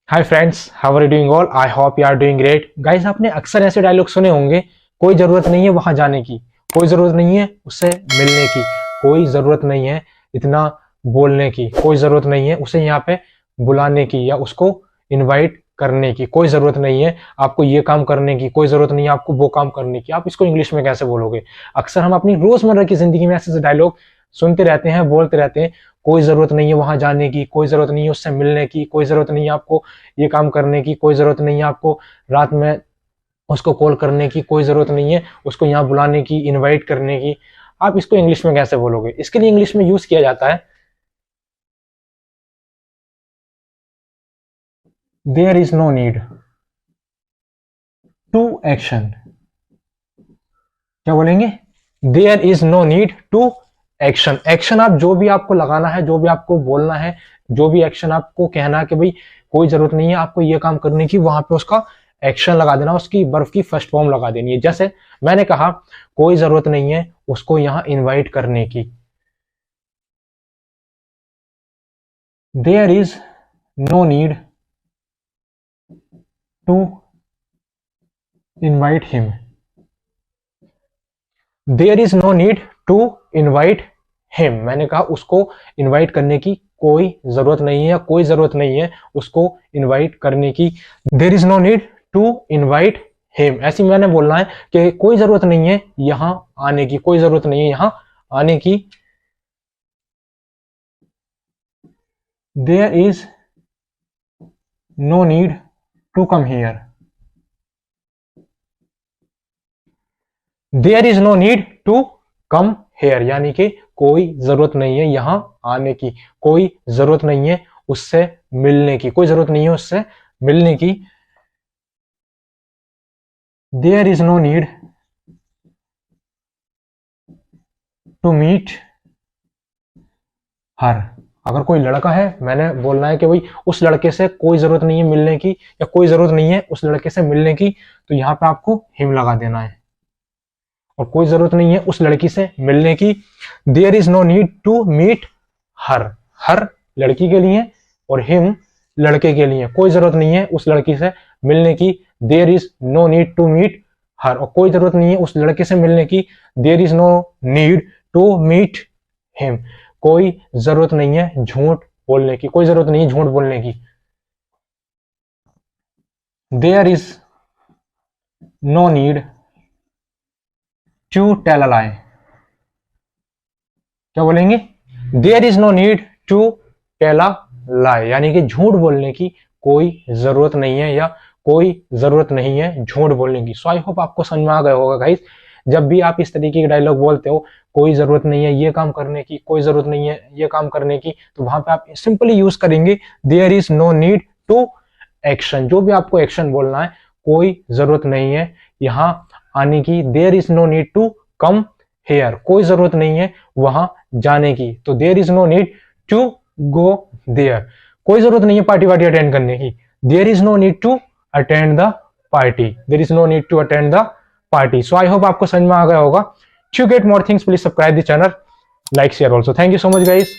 Hi friends, how are you doing all? I hope you are doing great. Guys, आपने अक्सर ऐसे dialogue सुने होंगे, कोई जरूरत नहीं है वहां जाने की, कोई जरूरत नहीं है उससे मिलने की, कोई जरूरत नहीं है इतना बोलने की, कोई जरूरत नहीं है उसे यहाँ पे बुलाने की या उसको इनवाइट करने की, कोई जरूरत नहीं है आपको ये काम करने की, कोई जरूरत नहीं है आपको वो काम करने की। आप इसको इंग्लिश में कैसे बोलोगे? अक्सर हम अपनी रोजमर्रा की जिंदगी में ऐसे डायलॉग सुनते रहते हैं, बोलते रहते हैं। कोई जरूरत नहीं है वहां जाने की, कोई जरूरत नहीं है उससे मिलने की, कोई जरूरत नहीं है आपको ये काम करने की, कोई जरूरत नहीं है आपको रात में उसको कॉल करने की, कोई जरूरत नहीं है उसको यहाँ बुलाने की, इनवाइट करने की। आप इसको इंग्लिश में कैसे बोलोगे? इसके लिए इंग्लिश में यूज किया जाता है there is no need to action. क्या बोलेंगे? There is no need to action. Action आप जो भी आपको लगाना है, जो भी आपको बोलना है, जो भी एक्शन आपको कहना है कि भाई कोई जरूरत नहीं है आपको ये काम करने की, वहां पे उसका एक्शन लगा देना, उसकी बर्फ की फर्स्ट फॉर्म लगा देनी है। जैसे मैंने कहा कोई जरूरत नहीं है उसको यहाँ इनवाइट करने की, there is no need to invite him. There is no need to invite him. मैंने कहा उसको इनवाइट करने की कोई जरूरत नहीं है, या कोई जरूरत नहीं है उसको इनवाइट करने की। There is no need to invite him. ऐसी मैंने बोलना है कि कोई जरूरत नहीं है यहां आने की, कोई जरूरत नहीं है यहां आने की। There is no need to come here. There is no need to come here, यानी कि कोई जरूरत नहीं है यहां आने की, कोई जरूरत नहीं है उससे मिलने की, कोई जरूरत नहीं है उससे मिलने की। There is no need to meet her. अगर कोई लड़का है, मैंने बोलना है कि भाई उस लड़के से कोई जरूरत नहीं है मिलने की, या कोई जरूरत नहीं है उस लड़के से मिलने की, तो यहां पे आपको हिम लगा देना है। और कोई जरूरत नहीं है उस लड़की से मिलने की। There is no need to meet her. हर लड़की के लिए और हिम लड़के के लिए। कोई जरूरत नहीं है उस लड़की से मिलने की। There is no need to meet her. और कोई जरूरत नहीं है उस लड़के से मिलने की। There is no need to meet him. कोई जरूरत नहीं है झूठ बोलने की, कोई जरूरत नहीं है झूठ बोलने की। There is no need to tell a lie. क्या बोलेंगे? There is no need to tell a lie, यानी कि झूठ बोलने की कोई जरूरत नहीं है, या कोई जरूरत नहीं है झूठ बोलने की। सो आई होप आपको समझ में आ गया होगा गाइस। जब भी आप इस तरीके के डायलॉग बोलते हो, कोई जरूरत नहीं है ये काम करने की, कोई जरूरत नहीं है ये काम करने की, तो वहां पे आप सिंपली यूज करेंगे there is no need to action. जो भी आपको एक्शन बोलना है, कोई जरूरत नहीं है यहां आने की। There is no need to come here. कोई जरूरत नहीं है वहां जाने की, तो there is no need to go there. कोई जरूरत नहीं है पार्टी वार्टी अटेंड करने की। There is no need to attend the party. There is no need to attend the party. So I hope आपको समझ में आ गया होगा। To get more things please subscribe the channel, like share also. Thank you so much guys.